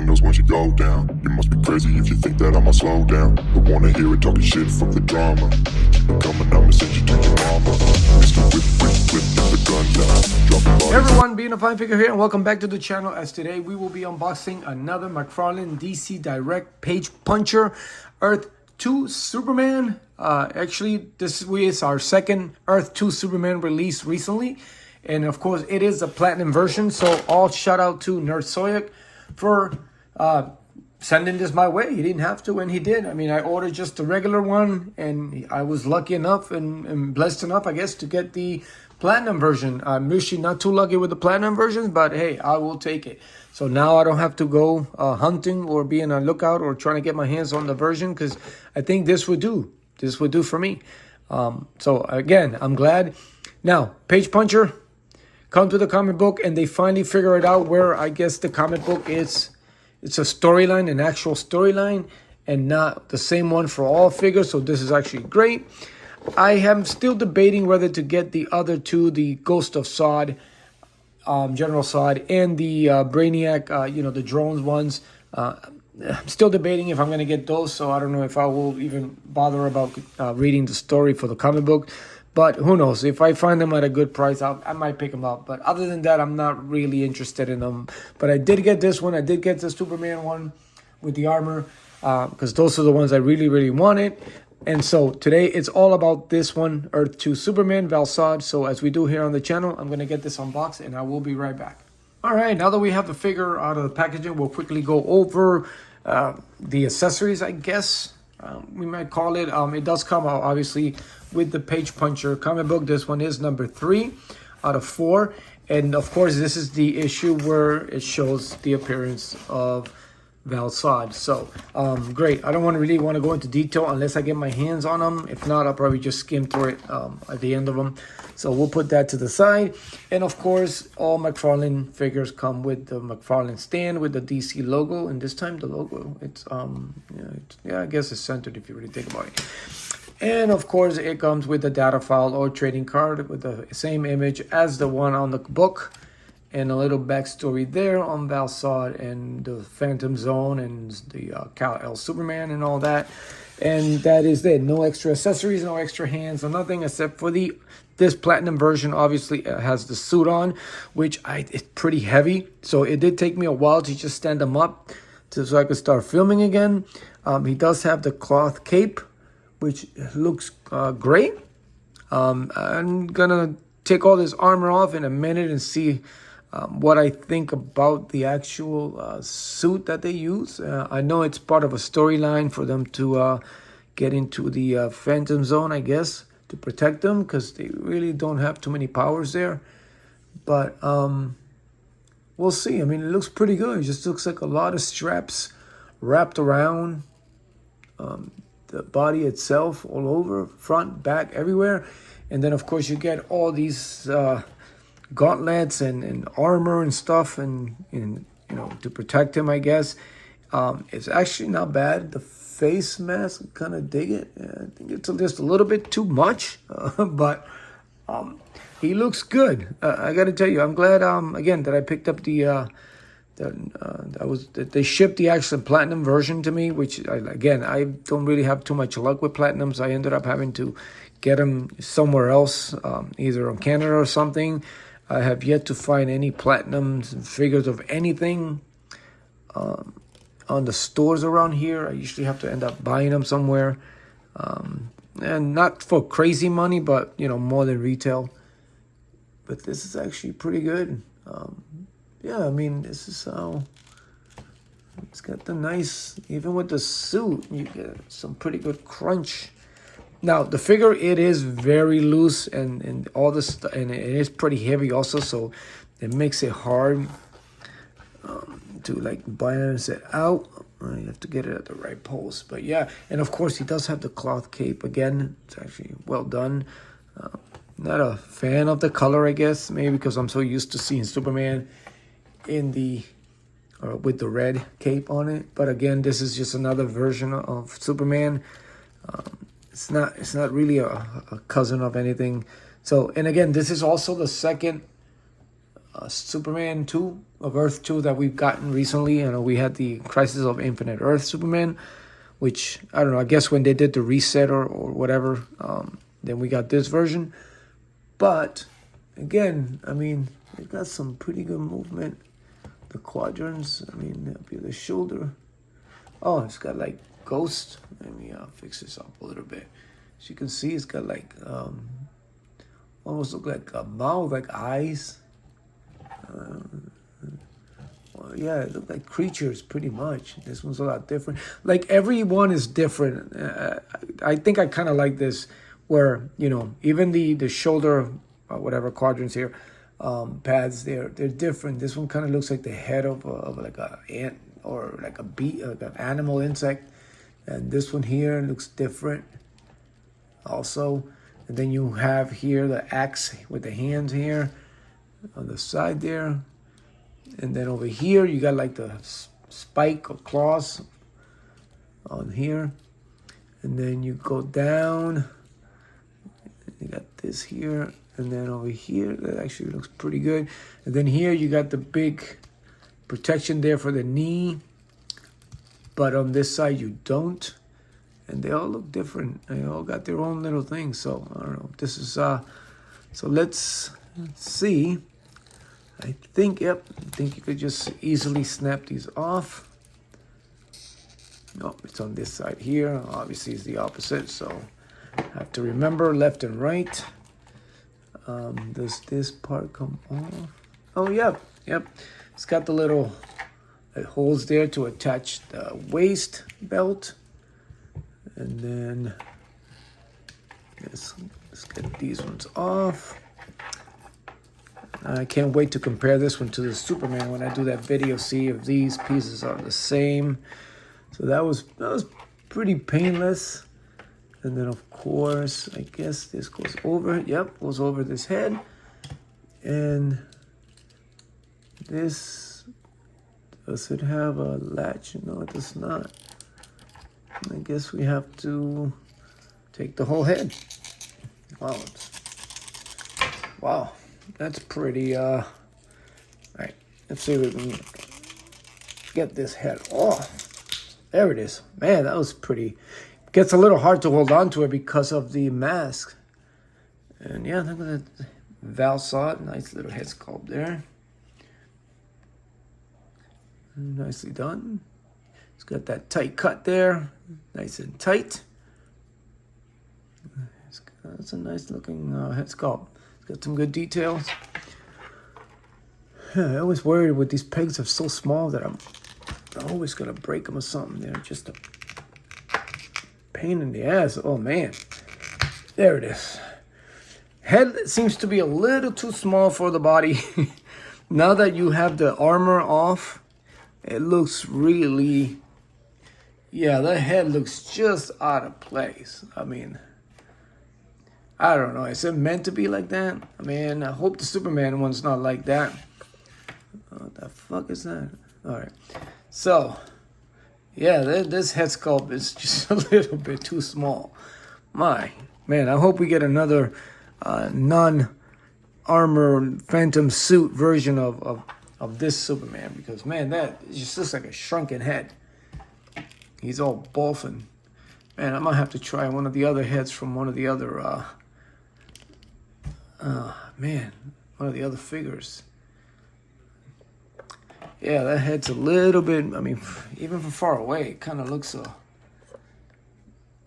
brain knows when you go down. You must be crazy if you think that I'ma slow down. Don't wanna hear it talking shit from the drama. Keep it coming, I'ma send you to your mama. Mr. Whip, get the gun down. Drop the Hey everyone, being a fine figure here, and welcome back to the channel. As today we will be unboxing another McFarlane DC Direct Page Puncher Earth 2 Superman. Actually, this is our second Earth 2 Superman release recently. And of course, it is a platinum version. So all shout out to Nerd Soyak for sending this my way. He didn't have to, and he did. I mean, I ordered just the regular one, and I was lucky enough and blessed enough, I guess, to get the platinum version. I'm usually not too lucky with the platinum versions, but hey, I will take it. So now I don't have to go hunting or be on a lookout or trying to get my hands on the version, because I think this would do. This would do for me. So again, I'm glad. Now, Page Puncher come to the comic book, and they finally figure it out where I guess the comic book is. It's a storyline, an actual storyline, and not the same one for all figures. So this is actually great. I am still debating whether to get the other two, the Ghost of Zod, General Zod, and the Brainiac, the drones ones. I'm still debating if I'm going to get those, so I don't know if I will even bother about reading the story for the comic book. But who knows? If I find them at a good price, I might pick them up. But other than that, I'm not really interested in them. But I did get this one. I did get the Superman one with the armor, because those are the ones I really, really wanted. And so today, it's all about this one, Earth 2 Superman, Val-Zod. So as we do here on the channel, I'm going to get this unboxed, and I will be right back. All right, now that we have the figure out of the packaging, we'll quickly go over the accessories, I guess. We might call it. It does come out, obviously, with the Page Puncher comic book. This one is number 3 out of 4. And, of course, this is the issue where it shows the appearance of Val-Zod. So, great. I don't really want to go into detail unless I get my hands on them. If not, I'll probably just skim through it at the end of them. So we'll put that to the side. And, of course, all McFarlane figures come with the McFarlane stand with the DC logo. And this time the logo, it's I guess it's centered if you really think about it. And, of course, it comes with a data file or trading card with the same image as the one on the book. And a little backstory there on Val-Zod and the Phantom Zone and the Kal-El Superman and all that. And that is it. No extra accessories, no extra hands, or nothing except for this platinum version. Obviously, it has the suit on, which it's pretty heavy. So it did take me a while to just stand him up so I could start filming again. He does have the cloth cape, which looks great. I'm going to take all this armor off in a minute and see what I think about the actual suit that they use. I know it's part of a storyline for them to get into the Phantom Zone, I guess, to protect them, because they really don't have too many powers there. But we'll see. I mean, it looks pretty good. It just looks like a lot of straps wrapped around the body itself, all over, front, back, everywhere. And then, of course, you get all these gauntlets and armor and stuff, and to protect him, I guess. It's actually not bad. The face mask, kind of dig it. I think it's just a little bit too much, but he looks good. I got to tell you, I'm glad again that I picked up that they shipped the actual platinum version to me, which I don't really have too much luck with platinums. I ended up having to get them somewhere else, either on Canada or something. I have yet to find any platinum figures of anything on the stores around here. I usually have to end up buying them somewhere, and not for crazy money, but more than retail. But this is actually pretty good. Yeah, I mean, this is how it's got the nice, even with the suit, you get some pretty good crunch. Now, the figure, it is very loose and all this, and it is pretty heavy also, so it makes it hard to balance it out. You have to get it at the right pose. But yeah, and of course, he does have the cloth cape again. It's actually well done. Not a fan of the color, I guess, maybe because I'm so used to seeing Superman in with the red cape on it. But again, this is just another version of Superman. It's not really a cousin of anything. So, and again, this is also the second Superman 2 of Earth 2 that we've gotten recently. You know, we had the Crisis of Infinite Earth Superman, which, I don't know, I guess when they did the reset or whatever, then we got this version. But, again, I mean, it got some pretty good movement. The quadrants, I mean, up here, the shoulder. Oh, it's got like ghost. Let me fix this up a little bit. As you can see, it's got like, almost look like a mouth, like eyes. Well, yeah, it looked like creatures pretty much. This one's a lot different. Like every one is different. I think I kind of like this where, you know, even the shoulder, whatever quadrants here, pads, they're different. This one kind of looks like the head of like a ant or like a bee, like an animal insect. And this one here looks different also. And then you have here the axe with the hands here on the side there. And then over here, you got like the spike or claws on here. And then you go down. You got this here. And then over here, that actually looks pretty good. And then here, you got the big protection there for the knee. But on this side, you don't. And they all look different. They all got their own little thing. So, I don't know. This is, so let's see. I think, yep, I think you could just easily snap these off. No, it's on this side here. Obviously, it's the opposite, so I have to remember left and right. Does this part come off? Oh, yep. It's got the little holes there to attach the waist belt. And then let's get these ones off. I can't wait to compare this one to the Superman when I do that video, see if these pieces are the same. So that was pretty painless. And then of course, I guess this goes over. Yep, goes over this head. And this, does it have a latch? No, it does not. I guess we have to take the whole head. Wow. Wow. That's pretty, all right, let's see if we can get this head off. There it is. Man, that was pretty, gets a little hard to hold on to it because of the mask. And yeah, look at that Val-Zod, nice little head sculpt there. Nicely done. It's got that tight cut there, nice and tight. That's a nice looking head sculpt. Got some good details. Yeah, I always worry with these pegs are so small that I'm always gonna break them or something. They're just a pain in the ass. Oh man, there it is. Head seems to be a little too small for the body. Now that you have the armor off, it looks really, yeah, the head looks just out of place. I mean, I don't know. Is it meant to be like that? I mean, I hope the Superman one's not like that. What the fuck is that? All right. So, yeah, this head sculpt is just a little bit too small. Man, I hope we get another non-armor phantom suit version of this Superman. Because, man, that just looks like a shrunken head. He's all bolfing. Man, I might have to try one of the other heads from one of the other... one of the other figures. Yeah, that head's a little bit, I mean, even from far away, it kind of looks,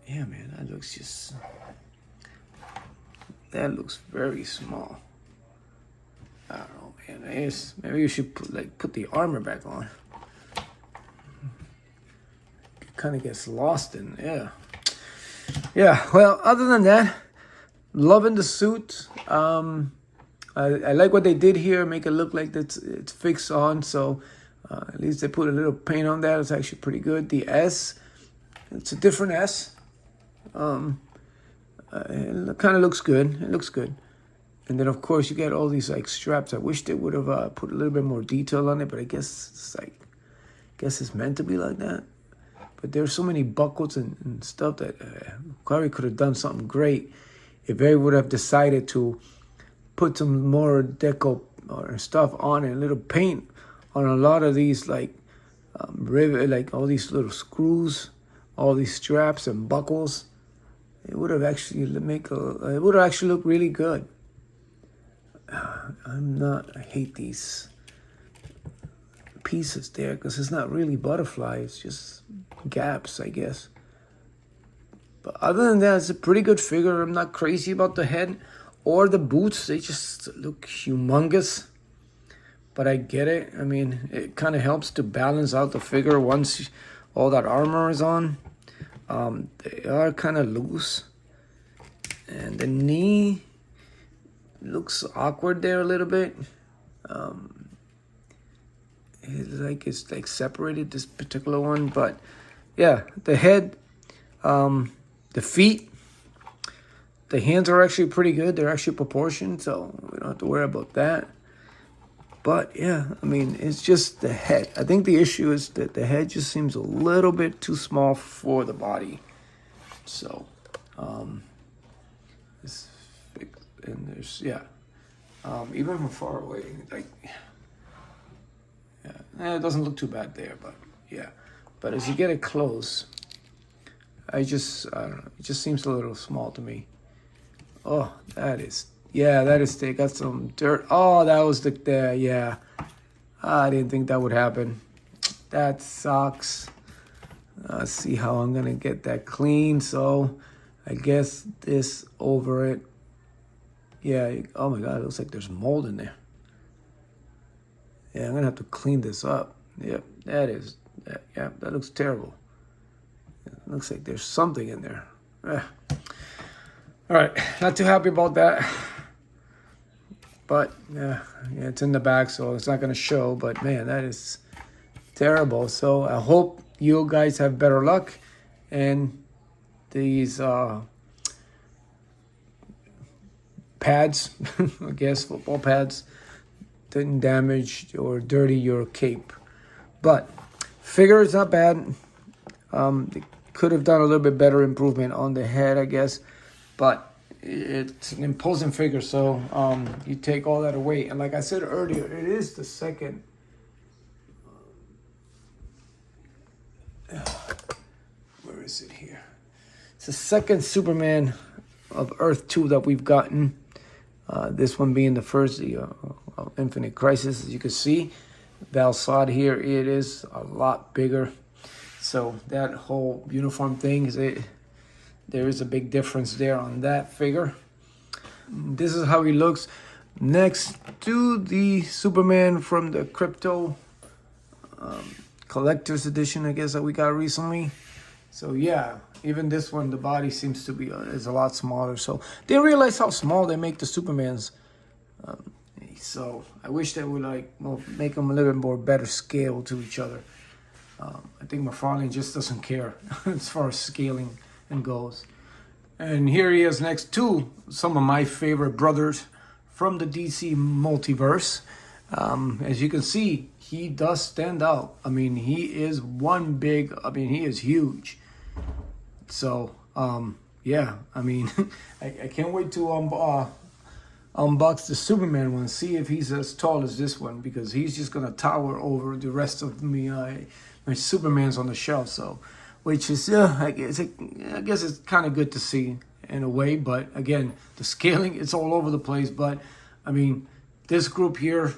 yeah, man, that looks just, that looks very small. I don't know, man, maybe you should put the armor back on. It kind of gets lost in, yeah. Yeah, well, other than that, loving the suit. I like what they did here, make it look like it's fixed on. So at least they put a little paint on that. It's actually pretty good. The S, it's a different S. It kind of looks good. It looks good. And then of course you get all these like straps. I wish they would have put a little bit more detail on it, but I guess it's like, it's meant to be like that. But there's so many buckles and stuff that Corey could have done something great if they would have decided to put some more deco or stuff on it, a little paint on a lot of these like rivet, like all these little screws, all these straps and buckles. It would have actually it would have actually looked really good. I hate these pieces there because it's not really butterfly, it's just gaps, I guess. But other than that, it's a pretty good figure. I'm not crazy about the head or the boots. They just look humongous. But I get it. I mean, it kind of helps to balance out the figure once all that armor is on. They are kind of loose. And the knee looks awkward there a little bit. It's like separated, this particular one. But yeah, the head, the feet, the hands are actually pretty good. They're actually proportioned, so we don't have to worry about that. But yeah, I mean, it's just the head. I think the issue is that the head just seems a little bit too small for the body. So, this big, and there's, yeah, even from far away, like, yeah, it doesn't look too bad there, but yeah. But as you get it close, I don't know, it just seems a little small to me. Oh, that is, yeah, that is, they got some dirt. Oh, that was yeah. I didn't think that would happen. That sucks. Let's see how I'm gonna get that clean. So I guess this over it. Yeah, oh my God, it looks like there's mold in there. Yeah, I'm gonna have to clean this up. Yep, yeah, that looks terrible. It looks like there's something in there. All right, not too happy about that. But yeah, it's in the back, so it's not gonna show. But man, that is terrible. So I hope you guys have better luck, and these pads, I guess football pads, didn't damage or dirty your cape. But figure is not bad. They could have done a little bit better improvement on the head, I guess, but it's an imposing figure, so you take all that away. And like I said earlier, it is the second where is it here? It's the second Superman of Earth 2 that we've gotten. This one being the first, Infinite Crisis. As you can see, Val-Zod here, it is a lot bigger. So that whole uniform thing, there is a big difference there on that figure. This is how he looks next to the Superman from the Crypto Collector's Edition, I guess, that we got recently. So yeah, even this one, the body seems to be is a lot smaller. So they realize how small they make the Supermans. So I wish they would make them a little bit more better scale to each other. I think McFarlane just doesn't care as far as scaling and goes. And here he is next to some of my favorite brothers from the DC multiverse. As you can see, he does stand out. I mean, he is he is huge. So, yeah, I mean, I can't wait to unbox the Superman one, see if he's as tall as this one, because he's just going to tower over the rest of my Supermans on the shelf. So, which is, I guess it's kind of good to see in a way. But again, the scaling, it's all over the place. But I mean, this group here,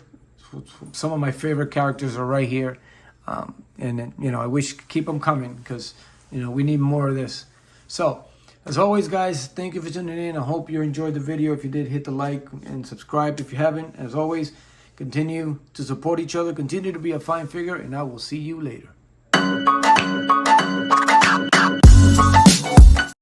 some of my favorite characters are right here. And I wish keep them coming, because, we need more of this. So, as always, guys, thank you for tuning in. I hope you enjoyed the video. If you did, hit the like and subscribe if you haven't. As always, continue to support each other. Continue to be a fine figure, and I will see you later.